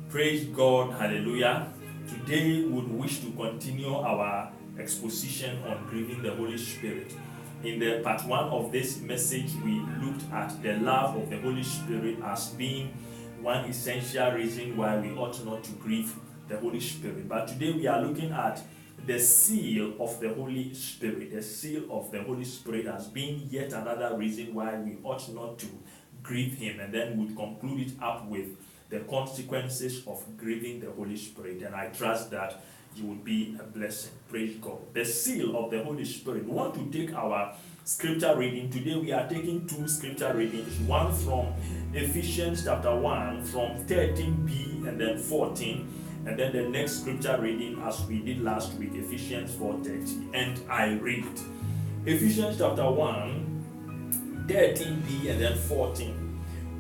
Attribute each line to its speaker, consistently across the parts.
Speaker 1: Praise God, hallelujah. Today we wish to continue our exposition on grieving the Holy Spirit. In the part 1 of this message, we looked at the love of the Holy Spirit as being one essential reason why we ought not to grieve the Holy Spirit. But today we are looking at the seal of the Holy Spirit. The seal of the Holy Spirit as being yet another reason why we ought not to grieve Him. And then we'll conclude it up with the consequences of grieving the Holy Spirit. And I trust that you will be a blessing. Praise God. The seal of the Holy Spirit. We want to take our scripture reading. Today we are taking two scripture readings. One from Ephesians chapter 1 from 13b and then 14. And then the next scripture reading as we did last week, Ephesians 4:30. And I read it. Ephesians chapter 1, 13b and then 14.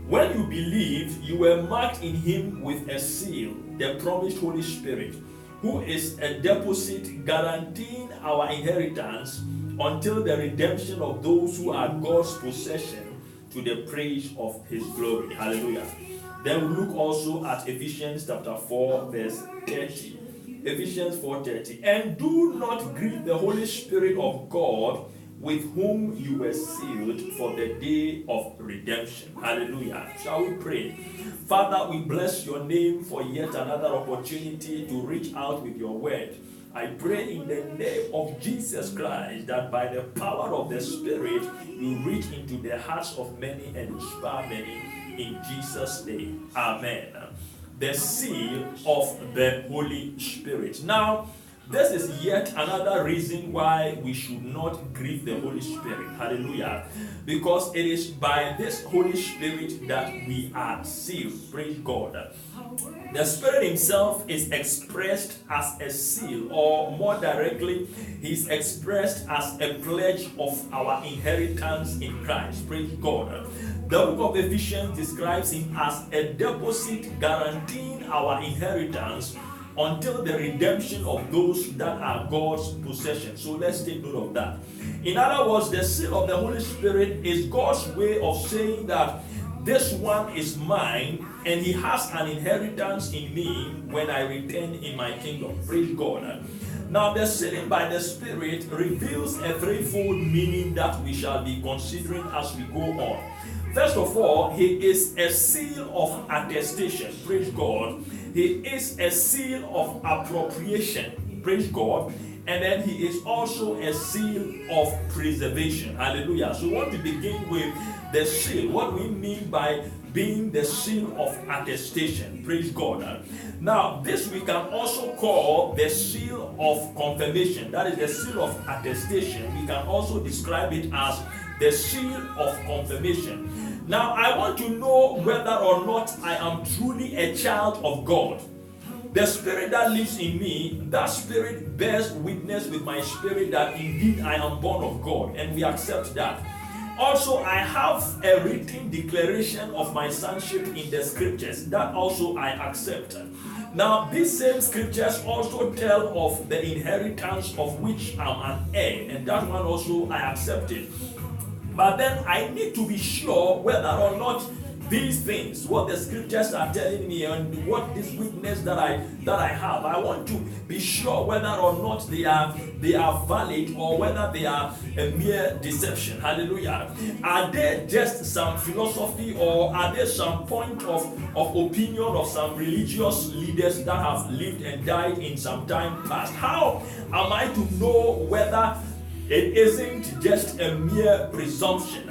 Speaker 1: When you believed, you were marked in Him with a seal, the promised Holy Spirit, who is a deposit guaranteeing our inheritance until the redemption of those who are God's possession to the praise of His glory. Hallelujah. Then we look also at Ephesians chapter 4 verse 30. Ephesians 4:30. And do not grieve the Holy Spirit of God, with whom you were sealed for the day of redemption. Hallelujah. Shall we pray? Father, we bless your name for yet another opportunity to reach out with your word. I pray in the name of Jesus Christ that by the power of the Spirit, you reach into the hearts of many and inspire many in Jesus' name. Amen. The seal of the Holy Spirit. Now, this is yet another reason why we should not grieve the Holy Spirit. Hallelujah. Because it is by this Holy Spirit that we are sealed. Praise God. The Spirit Himself is expressed as a seal, or more directly, He is expressed as a pledge of our inheritance in Christ. Praise God. The book of Ephesians describes Him as a deposit guaranteeing our inheritance until the redemption of those that are God's possession. So let's take note of that. In other words, the seal of the Holy Spirit is God's way of saying that this one is mine and He has an inheritance in me when I return in my kingdom. Praise God. Now, the sealing by the Spirit reveals a threefold meaning that we shall be considering as we go on. First of all, He is a seal of attestation. Praise God. He is a seal of appropriation. Praise God. And then He is also a seal of preservation. Hallelujah. So we want to begin with the seal. What we mean by being the seal of attestation. Praise God. Now, this we can also call the seal of confirmation. That is the seal of attestation. We can also describe it as the seal of confirmation. Now, I want to know whether or not I am truly a child of God. The Spirit that lives in me, that Spirit bears witness with my spirit that indeed I am born of God, and we accept that. Also, I have a written declaration of my sonship in the scriptures. That also I accept. Now, these same scriptures also tell of the inheritance of which I'm an heir, and that one also I accepted. But then I need to be sure whether or not these things, what the scriptures are telling me and what this witness that I have, I want to be sure whether or not they are valid or whether they are a mere deception. Hallelujah. Are they just some philosophy, or are they some point of opinion of some religious leaders that have lived and died in some time past? How am I to know whether it isn't just a mere presumption?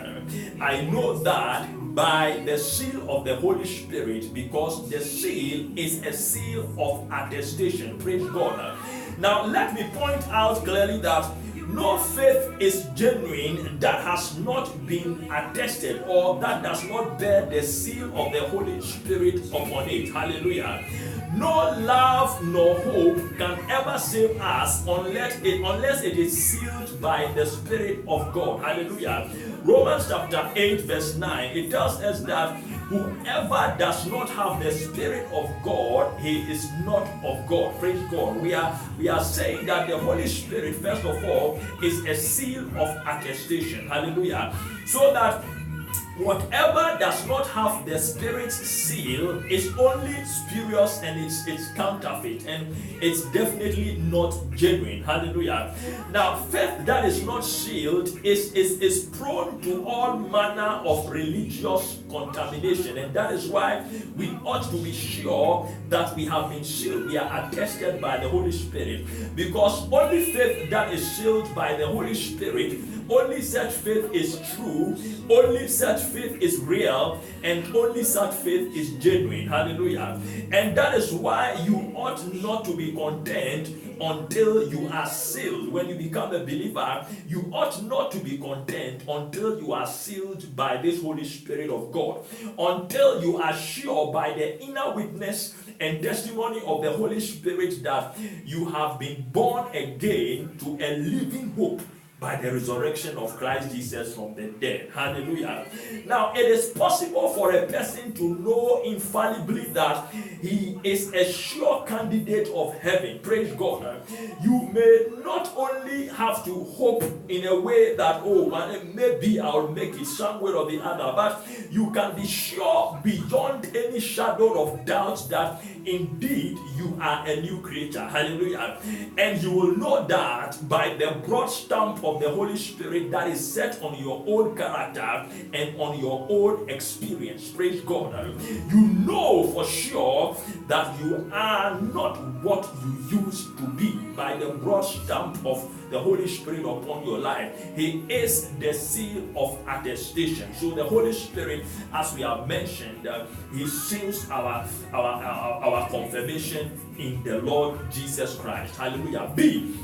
Speaker 1: I know that by the seal of the Holy Spirit, because the seal is a seal of attestation. Praise God. Now, let me point out clearly that no faith is genuine that has not been attested, or that does not bear the seal of the Holy Spirit upon it. Hallelujah. No love nor hope can ever save us unless it is sealed by the Spirit of God. Hallelujah. Romans chapter 8 verse 9, it tells us that whoever does not have the Spirit of God, he is not of God. Praise God. We are saying that the Holy Spirit, first of all, is a seal of attestation. Hallelujah. So that whatever does not have the Spirit's seal is only spurious and it's counterfeit, and it's definitely not genuine. Hallelujah. Now, faith that is not sealed is prone to all manner of religious contamination, and that is why we ought to be sure that we have been sealed. We are attested by the Holy Spirit, because only faith that is sealed by the Holy Spirit, only such faith is true, only such faith is real, and only such faith is genuine. Hallelujah. And that is why you ought not to be content until you are sealed. When you become a believer, you ought not to be content until you are sealed by this Holy Spirit of God, until you are sure by the inner witness and testimony of the Holy Spirit that you have been born again to a living hope by the resurrection of Christ Jesus from the dead. Hallelujah. Now, it is possible for a person to know infallibly that he is a sure candidate of heaven. Praise God. You may not only have to hope in a way that, oh, maybe I'll make it some way or the other, but you can be sure beyond any shadow of doubt that indeed you are a new creature. Hallelujah. And you will know that by the broad stamp of the Holy Spirit that is set on your own character and on your own experience. Praise God. You know for sure that you are not what you used to be by the broad stamp of the Holy Spirit upon your life. He is the seal of attestation. So the Holy Spirit, as we have mentioned, he seals our confirmation in the Lord Jesus Christ. Hallelujah. B,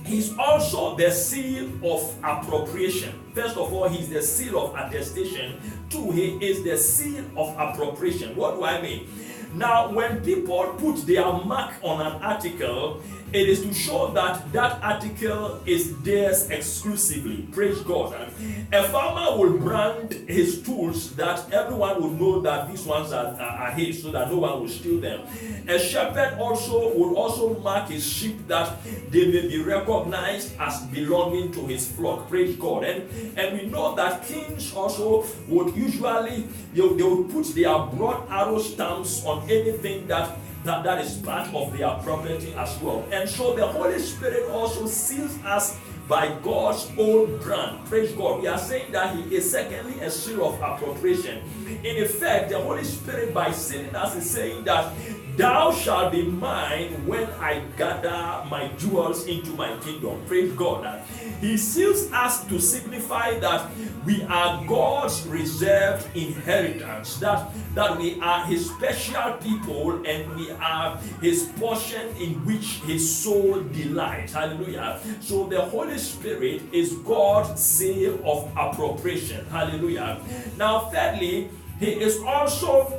Speaker 1: he's also the seal of appropriation. First of all, he's the seal of attestation. Two, he is the seal of appropriation. What do I mean? Now, when people put their mark on an article, it is to show that that article is theirs exclusively. Praise God. A farmer will brand his tools that everyone will know that these ones are his, so that no one will steal them. A shepherd will also mark his sheep that they may be recognized as belonging to his flock. Praise God. And we know that kings also would usually, they would put their broad arrow stamps on anything that is part of their property as well. And so the Holy Spirit also seals us by God's own brand. Praise God. We are saying that he is secondly a seal of appropriation. In effect, the Holy Spirit, by sealing us, is saying that thou shalt be mine when I gather my jewels into my kingdom. Praise God. He seals us to signify that we are God's reserved inheritance, that we are his special people and we are his portion in which his soul delights. Hallelujah. So the Holy Spirit is God's seal of appropriation. Hallelujah. Now, thirdly, he is also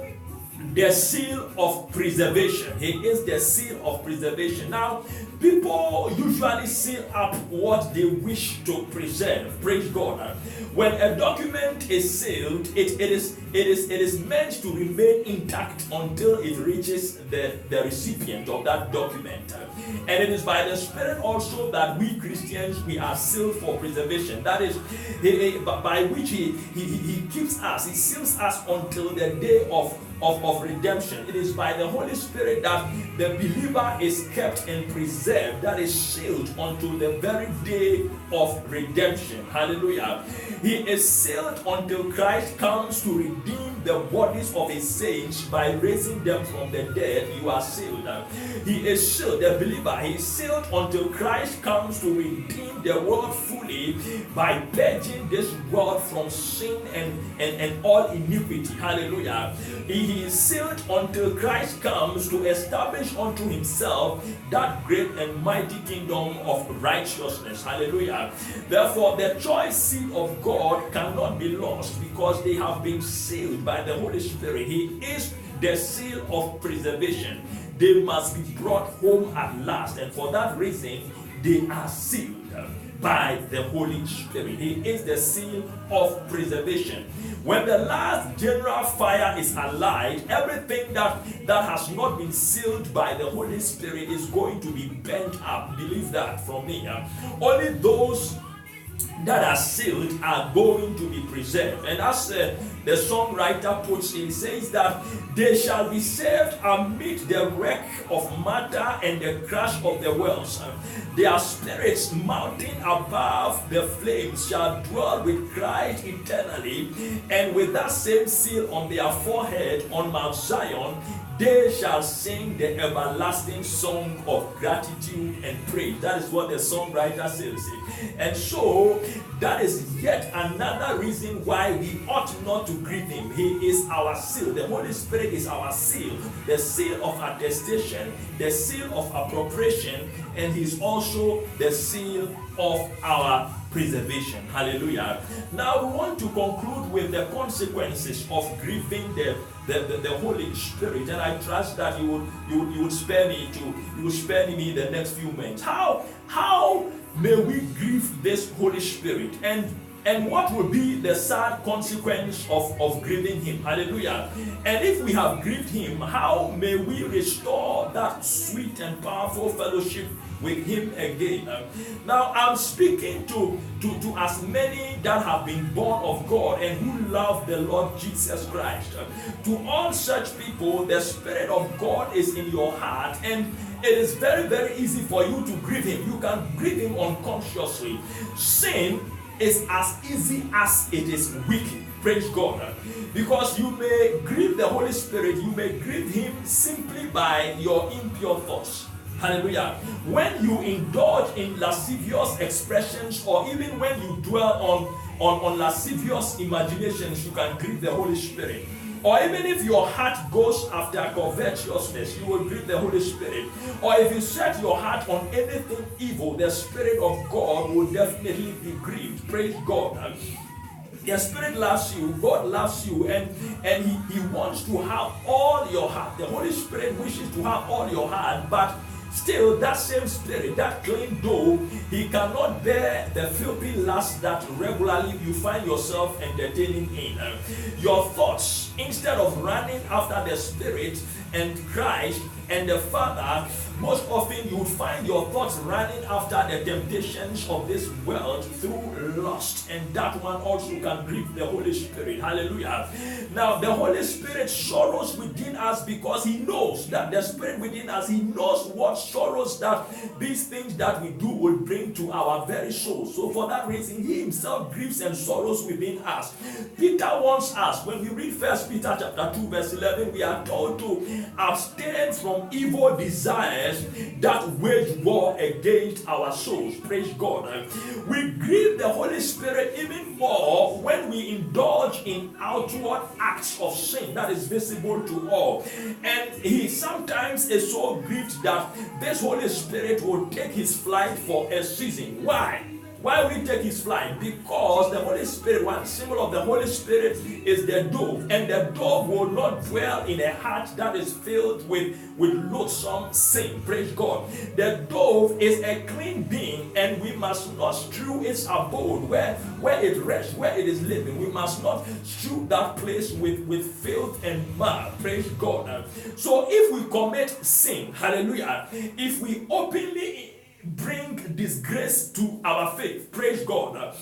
Speaker 1: the seal of preservation. He is the seal of preservation. Now, people usually seal up what they wish to preserve. Praise God. When a document is sealed, it is meant to remain intact until it reaches the recipient of that document. And it is by the Spirit also that we Christians, we are sealed for preservation. That is by which he keeps us, he seals us until the day of redemption. It is by the Holy Spirit that the believer is kept and preserved, that is sealed until the very day of redemption. Hallelujah. He is sealed until Christ comes to redeem the bodies of his saints by raising them from the dead. You are sealed. He is sealed, the believer. He is sealed until Christ comes to redeem the world fully by purging this world from sin and all iniquity. Hallelujah. He is sealed until Christ comes to establish unto himself that great and mighty kingdom of righteousness. Hallelujah. Therefore, the choice seal of God cannot be lost because they have been sealed by the Holy Spirit. He is the seal of preservation. They must be brought home at last, and for that reason, they are sealed by the Holy Spirit. He is the seal of preservation. When the last general fire is alight, everything that has not been sealed by the Holy Spirit is going to be burnt up. Believe that from me. Only those that are sealed are going to be preserved. And as the songwriter puts it, says that they shall be saved amid the wreck of matter and the crash of the wells. Their spirits mounting above the flames shall dwell with Christ eternally, and with that same seal on their forehead on Mount Zion, they shall sing the everlasting song of gratitude and praise. That is what the songwriter says. And so, that is yet another reason why we ought not to grieve him. He is our seal. The Holy Spirit is our seal. The seal of attestation, the seal of appropriation, and he is also the seal of our preservation. Hallelujah. Now we want to conclude with the consequences of grieving the Holy Spirit, and I trust that you would spare me the next few minutes. How may we grieve this Holy Spirit, and what will be the sad consequence of grieving him? Hallelujah. And if we have grieved him, how may we restore that sweet and powerful fellowship with him again? Now I'm speaking to as many that have been born of God and who love the Lord Jesus Christ. To all such people, the Spirit of God is in your heart, and it is very, very easy for you to grieve him. You can grieve him unconsciously. Sin is as easy as it is wicked. Praise God. Because you may grieve the Holy Spirit, you may grieve him simply by your impure thoughts. Hallelujah. When you indulge in lascivious expressions, or even when you dwell on lascivious imaginations, you can grieve the Holy Spirit. Or even if your heart goes after covetousness, you will grieve the Holy Spirit. Or if you set your heart on anything evil, the Spirit of God will definitely be grieved. Praise God. The Spirit loves you, God loves you, and he wants to have all your heart. The Holy Spirit wishes to have all your heart, but still, that same Spirit, that clean dough, he cannot bear the filthy lust that regularly you find yourself entertaining in. Your thoughts, instead of running after the Spirit and Christ and the Father, most often you would find your thoughts running after the temptations of this world through lust, and that one also can grieve the Holy Spirit. Hallelujah. Now, the Holy Spirit sorrows within us because he knows that the Spirit within us, he knows what sorrows that these things that we do will bring to our very soul. So for that reason, he himself grieves and sorrows within us. Peter warns us, when we read 1 Peter chapter 2 verse 11, we are told to abstain from evil desires that wage war against our souls. Praise God. We grieve the Holy Spirit even more when we indulge in outward acts of sin that is visible to all. And he sometimes is so grieved that this Holy Spirit will take his flight for a season. Why? Why will he take his flight? Because the Holy Spirit, one symbol of the Holy Spirit is the dove, and the dove will not dwell in a heart that is filled with loathsome sin. Praise God. The dove is a clean being, and we must not strew its abode where it rests, where it is living. We must not strew that place with filth and mud. Praise God. So if we commit sin, hallelujah, if we openly bring disgrace to our faith, praise God,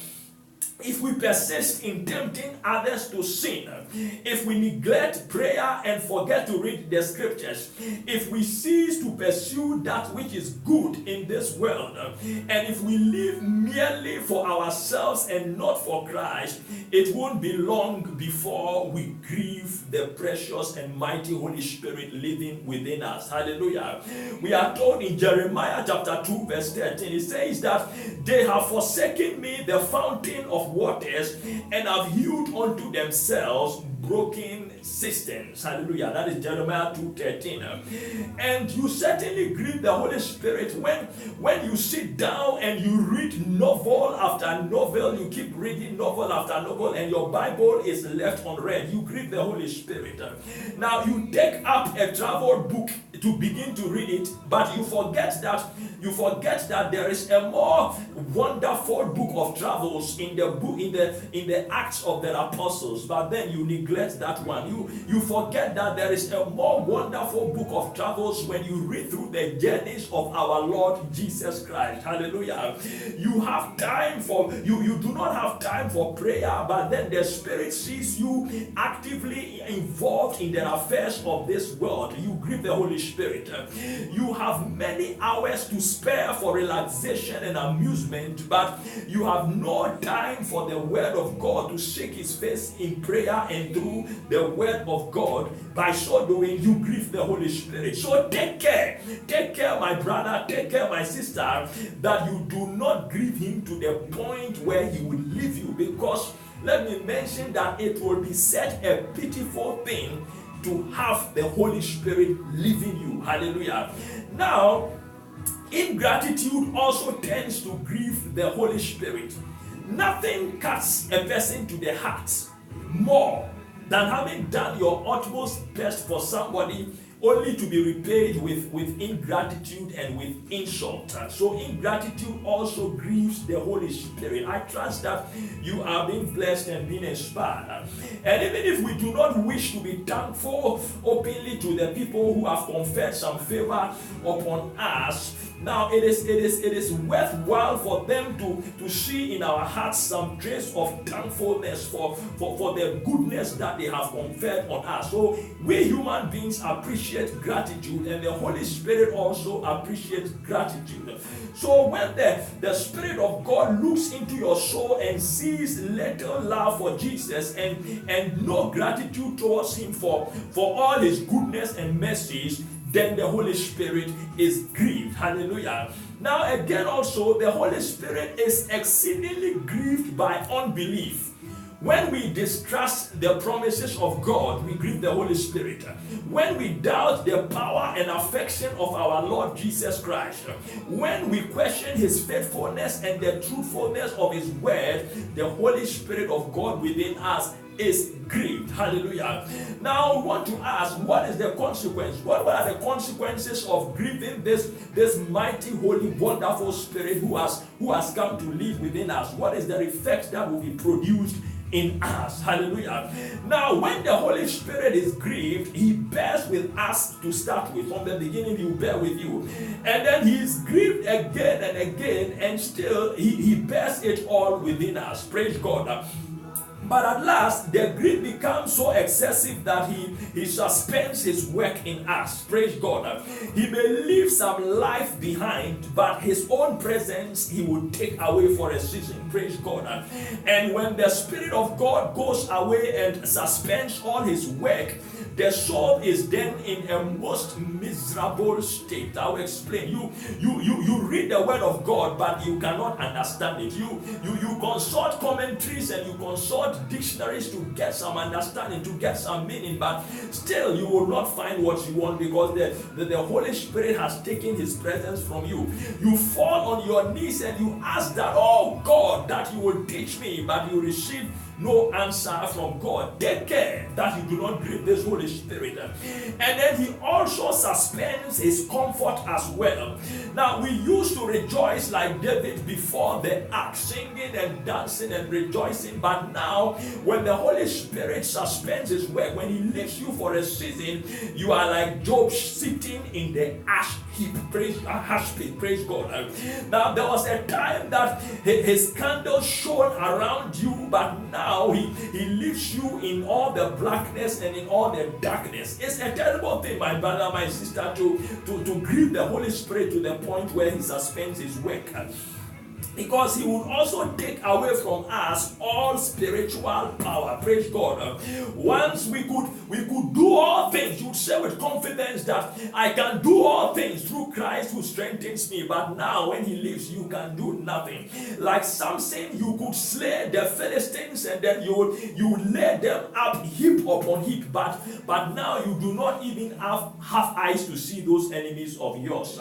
Speaker 1: if we persist in tempting others to sin, if we neglect prayer and forget to read the scriptures, if we cease to pursue that which is good in this world, and if we live merely for ourselves and not for Christ, it won't be long before we grieve the precious and mighty Holy Spirit living within us. Hallelujah. We are told in Jeremiah chapter 2 verse 13, it says that they have forsaken me, the fountain of waters, and have hewed unto themselves broken cisterns. Hallelujah. That is Jeremiah 2:13. And you certainly grieve the Holy Spirit when you sit down and you read novel after novel, you keep reading novel after novel, and your Bible is left unread. You grieve the Holy Spirit. Now you take up a travel book to begin to read it, but you forget that there is a more wonderful book of travels in the Acts of the Apostles, but then you neglect that one. You forget that there is a more wonderful book of travels when you read through the journeys of our Lord Jesus Christ. Hallelujah. You have time for you do not have time for prayer, but then the Spirit sees you actively involved in the affairs of this world. You grieve the Holy Spirit. You have many hours to spare for relaxation and amusement, but you have no time for the Word of God to seek His face in prayer and through the Word of God. By so doing, you grieve the Holy Spirit. So take care, my brother, take care, my sister, that you do not grieve Him to the point where He will leave you, because let me mention that it will be such a pitiful thing to have the Holy Spirit leaving you. Hallelujah. Now, ingratitude also tends to grieve the Holy Spirit. Nothing cuts a person to the heart more than having done your utmost best for somebody only to be repaid with ingratitude and with insult. So ingratitude also grieves the Holy Spirit. I trust that you are being blessed and being inspired. And even if we do not wish to be thankful openly to the people who have conferred some favor upon us, now it is worthwhile for them to see in our hearts some trace of thankfulness for the goodness that they have conferred on us. So we human beings appreciate gratitude, and the Holy Spirit also appreciates gratitude. So when the Spirit of God looks into your soul and sees little love for Jesus and no gratitude towards Him for all His goodness and mercies, then the Holy Spirit is grieved. Hallelujah. Now again also, the Holy Spirit is exceedingly grieved by unbelief. When we distrust the promises of God, we grieve the Holy Spirit. When we doubt the power and affection of our Lord Jesus Christ, when we question His faithfulness and the truthfulness of His word, the Holy Spirit of God within us is grieved. Hallelujah. Now I want to ask, what is the consequence? What are the consequences of grieving this mighty, holy, wonderful Spirit who has come to live within us? What is the effect that will be produced in us? Hallelujah. Now when the Holy Spirit is grieved, He bears with us to start with. From the beginning He will bear with you, and then He is grieved again and again, and still he bears it all within us. Praise God. But at last, the grief becomes so excessive that he suspends His work in us. Praise God. He may leave some life behind, but His own presence He will take away for a season. Praise God. And when the Spirit of God goes away and suspends all His work, the soul is then in a most miserable state. I will explain. You read the Word of God, but you cannot understand it. You consult commentaries and you consult dictionaries to get some understanding, to get some meaning, but still you will not find what you want, because the Holy Spirit has taken His presence from you. You fall on your knees and you ask that, oh God, that you will teach me, but you receive no answer from God. Take care that you do not grieve this Holy Spirit. And then He also suspends His comfort as well. Now we used to rejoice like David before the ark, singing and dancing and rejoicing, but now when the Holy Spirit suspends His work, when He leaves you for a season, you are like Job sitting in the ash heap. Praise God. Now there was a time that his candle shone around you, but now he leaves you in all the blackness and in all the darkness. It's a terrible thing, my brother, my sister, to grieve the Holy Spirit to the point where He suspends His work. Because He would also take away from us all spiritual power. Praise God. Once we could do all things, you would say with confidence that I can do all things through Christ who strengthens me. But now when He leaves, you can do nothing. Like Samson, you could slay the Philistines and then you would lay them up heap upon heap. But now you do not even have eyes to see those enemies of yours.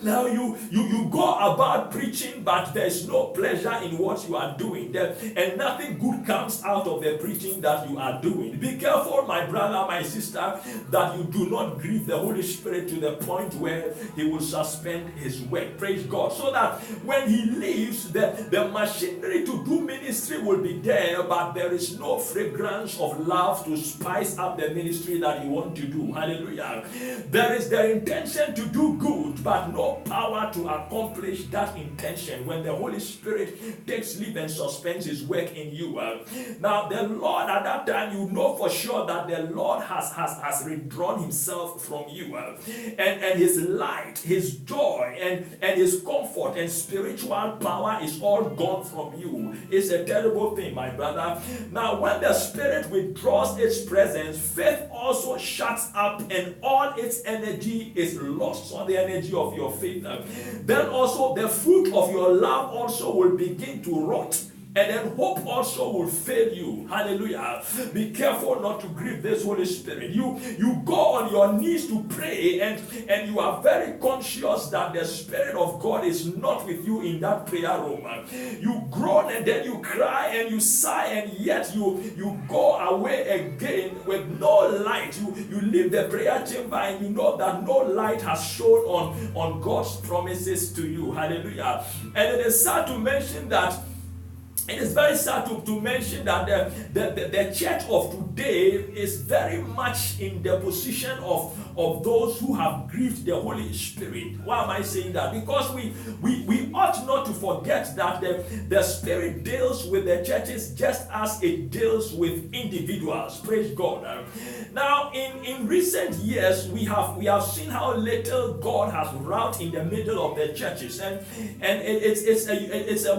Speaker 1: Now you go about preaching, but there is no pleasure in what you are doing, and nothing good comes out of the preaching that you are doing. Be careful, my brother, my sister, that you do not grieve the Holy Spirit to the point where he will suspend his work. Praise God. So that when he leaves, the machinery to do ministry will be there, but there is no fragrance of love to spice up the ministry that you want to do. Hallelujah. There is the intention to do good, but no power to accomplish that intention when the Holy Spirit takes leave and suspends his work in you. Now, the Lord, at that time, you know for sure that the Lord has withdrawn himself from you. And his light, his joy, and his comfort and spiritual power is all gone from you. It's a terrible thing, my brother. Now, when the Spirit withdraws its presence, faith also shuts up and all its energy is lost. So the energy of your faith. Then also the fruit of your love also will begin to rot. And then hope also will fail you. Hallelujah. Be careful not to grieve this Holy Spirit. You go on your knees to pray, and you are very conscious that the Spirit of God is not with you in that prayer room. You groan and then you cry and you sigh, and yet you go away again with no light. You leave the prayer chamber and you know that no light has shone on God's promises to you. Hallelujah. And it is sad to mention that it is very sad to mention that the church of today is very much in the position of those who have grieved the Holy Spirit. Why am I saying that? Because we ought not to forget that the Spirit deals with the churches just as it deals with individuals. Praise God. Now, in recent years, we have seen how little God has wrought in the middle of the churches, and it's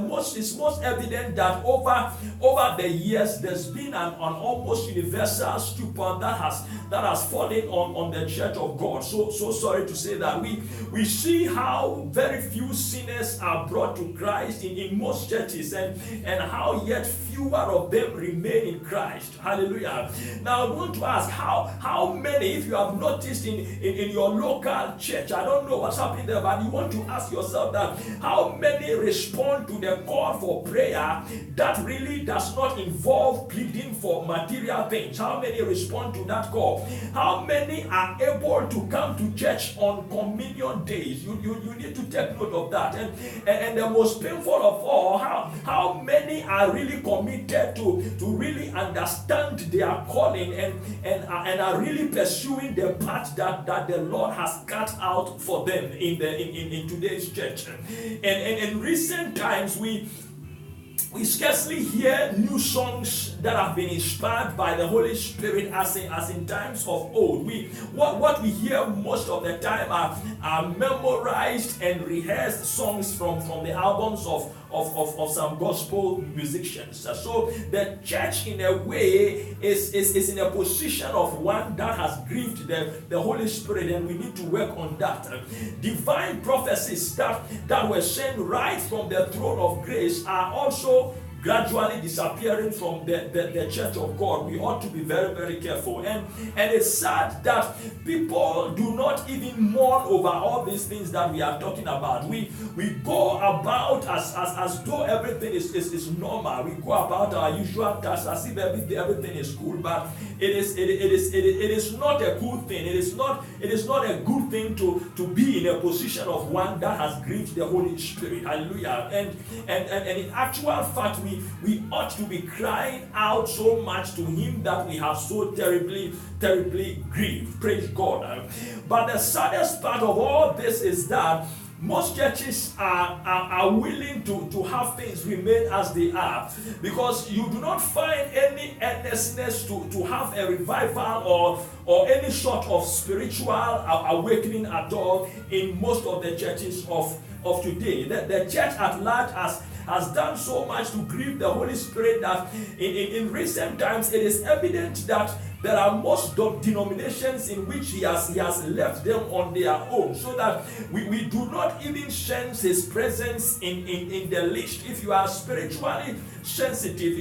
Speaker 1: most evident that over the years there's been an almost universal stupor that has fallen on the church of God. So sorry to say that we see how very few sinners are brought to Christ in most churches, and how yet fewer of them remain in Christ. Hallelujah. Now I want to ask how many, if you have noticed in your local church, I don't know what's happening there, but you want to ask yourself that how many respond to the call for prayer that really does not involve pleading for material things? How many respond to that call? How many are able to come to church on communion days? You need to take note of that. And the most painful of all, how many are really committed to really understand their calling and are really pursuing the path that the Lord has cut out for them in today's church. And in recent times, we scarcely hear new songs that have been inspired by the Holy Spirit as in times of old. What we hear most of the time are memorized and rehearsed songs from the albums of some gospel musicians. So the church, in a way, is in a position of one that has grieved the Holy Spirit, and we need to work on that. Divine prophecies that were sent right from the throne of grace are also gradually disappearing from the church of God. We ought to be very, very careful. And it's sad that people do not even mourn over all these things that we are talking about. We go about as though everything is normal. We go about our usual tasks as if everything is cool, but it is not a good thing. It is not a good thing to be in a position of one that has grieved the Holy Spirit. Hallelujah. And in actual fact, we ought to be crying out so much to Him that we have so terribly grieved. Praise God. But the saddest part of all this is that most churches are willing to have things remain as they are, because you do not find any earnestness to have a revival or any sort of spiritual awakening at all in most of the churches of today. The church at large has done so much to grieve the Holy Spirit that in recent times it is evident that there are most denominations in which he has left them on their own, so that we do not even sense His presence in the least. If you are spiritually sensitive,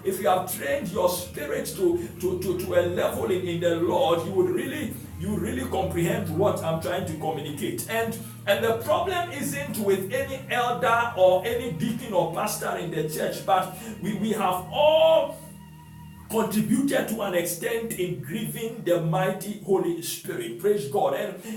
Speaker 1: if you have trained your spirit to a level in the Lord, you you really comprehend what I'm trying to communicate. And the problem isn't with any elder or any deacon or pastor in the church, but we have all contributed to an extent in grieving the mighty Holy Spirit. Praise God.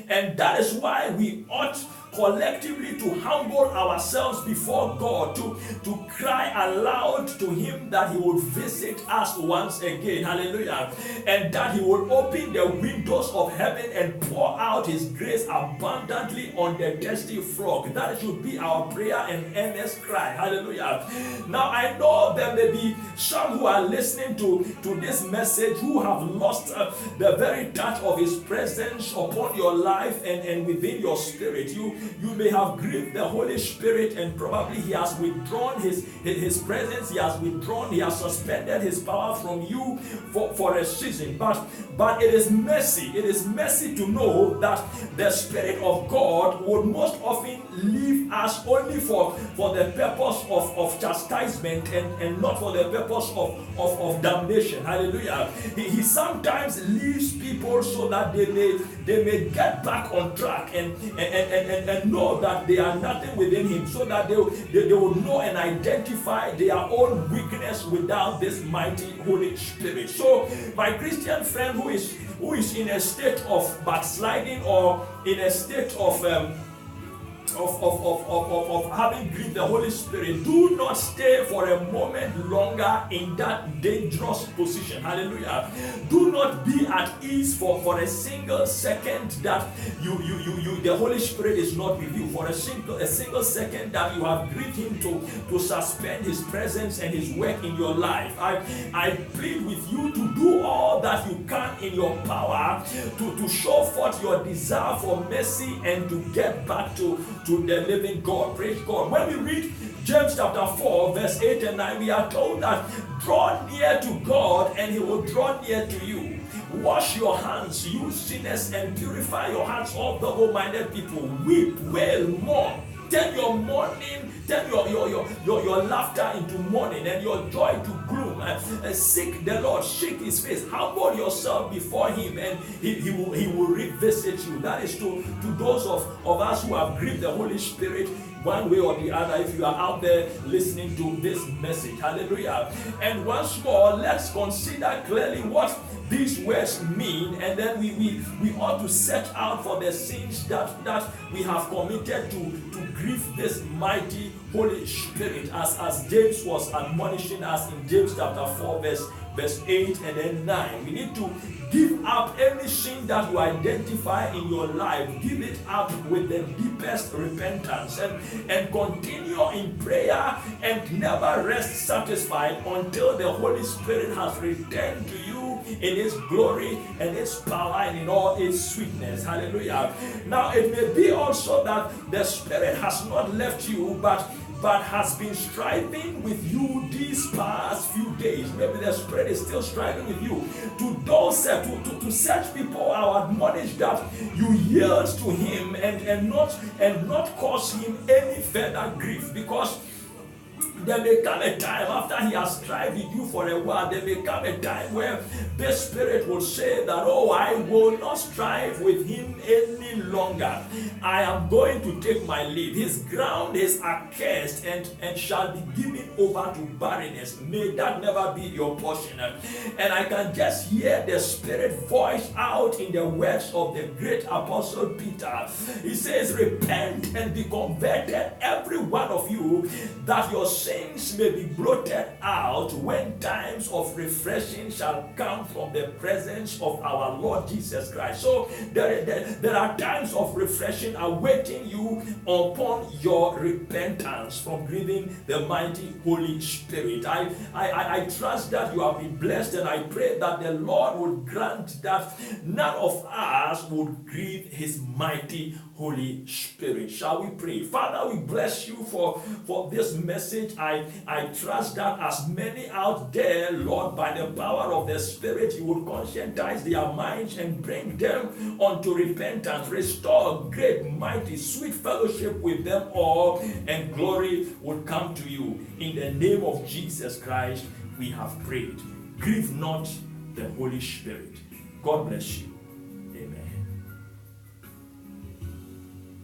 Speaker 1: And that is why we ought collectively to humble ourselves before God, to cry aloud to Him that He would visit us once again. Hallelujah. And that He will open the windows of heaven and pour out His grace abundantly on the thirsty flock. That should be our prayer and earnest cry. Hallelujah. Now I know there may be some who are listening to this message who have lost the very touch of His presence upon your life and within your spirit. You may have grieved the Holy Spirit, and probably He has withdrawn His presence, He has suspended His power from you for a season. But it is mercy to know that the Spirit of God would most often leave us only for the purpose of chastisement and not for the purpose of damnation. Hallelujah. He sometimes leaves people so that they may get back on track and know that they are nothing within Him, so that they will know and identify their own weakness without this mighty Holy Spirit. So my Christian friend who is in a state of backsliding or in a state of having grieved the Holy Spirit, do not stay for a moment longer in that dangerous position. Hallelujah. Do not be at ease for a single second that the Holy Spirit is not with you. For a single second that you have grieved Him to suspend His presence and His work in your life. I plead with you to do all that you can in your power to show forth your desire for mercy and to get back to the living God. Praise God. When we read James chapter 4 verse 8 and 9, we are told that draw near to God and He will draw near to you. Wash your hands, you sinners, and purify your hearts, all double-minded people. Weep, wail, mourn. Turn your mourning, turn your laughter into mourning and your joy to gloom. Seek the Lord, shake His face, humble yourself before Him, and He will revisit you. That is to those of us who have grieved the Holy Spirit one way or the other, if you are out there listening to this message. Hallelujah. And once more, let's consider clearly what these words mean, and then we ought to set out for the sins that we have committed to grieve this mighty Holy Spirit, as James was admonishing us in James chapter 4 verse 8 and then 9. We need to give up any sin that you identify in your life. Give it up with the deepest repentance and continue in prayer and never rest satisfied until the Holy Spirit has returned to you in His glory and His power and in all its sweetness. Hallelujah. Now it may be also that the Spirit has not left you, but has been striving with you these past few days. Maybe the Spirit is still striving with you. To those to such people, I admonish that you yield to Him and not cause Him any further grief, because there may come a time after He has strived with you for a while, there may come a time where the Spirit will say that, oh, I will not strive with him any longer. I am going to take my leave. His ground is accursed and shall be given over to barrenness. May that never be your portion. And I can just hear the Spirit voice out in the words of the great Apostle Peter. He says, repent and be converted, every one of you, that your sins may be blotted out when times of refreshing shall come from the presence of our Lord Jesus Christ. So there are times of refreshing awaiting you upon your repentance from grieving the mighty Holy Spirit. I trust that you have been blessed, and I pray that the Lord would grant that none of us would grieve His mighty Holy Spirit. Shall we pray? Father, we bless you for this message. I trust that as many out there, Lord, by the power of the Spirit, you will conscientize their minds and bring them unto repentance. Restore great, mighty, sweet fellowship with them all, and glory will come to you. In the name of Jesus Christ, we have prayed. Grieve not the Holy Spirit. God bless you. Amen.